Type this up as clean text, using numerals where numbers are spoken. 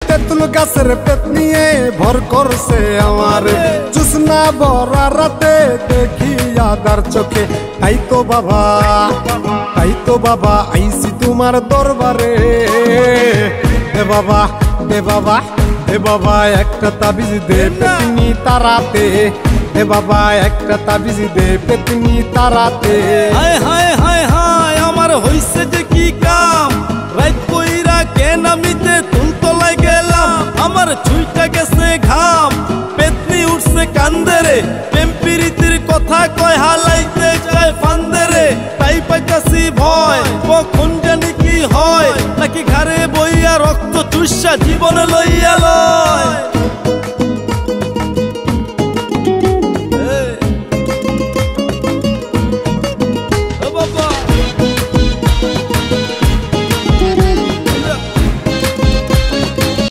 তেঁতুল গাছের পেট নিয়ে ভর করছে আমার জুসনা ভরা রাতে দেখি আদার চোখে তাই তো বাবা আইছি তোমার দরবারে দে বাবা দে বাবা দে বাবা একটা তাবিজ দে পেতনি তারাতে দে বাবা একটা তাবিজ দে পেতনি তারাতে হায় হায় হায় হায় আমার হইছে যে কি কাম রাত কইরা কেন আমিতে তুলতলায় গেলাম আমার ছুইটা গেছে ঘাম পেতনি উঠছে কান্দরে প্রেম প্রীতির কথা কয় হালাইতে যায় ফান্দরে তাই পাইতাছি ভয় কখন জানি কি হয় নাকি ঘরে বইয়া রক্ত চুষা জীবন লইয়া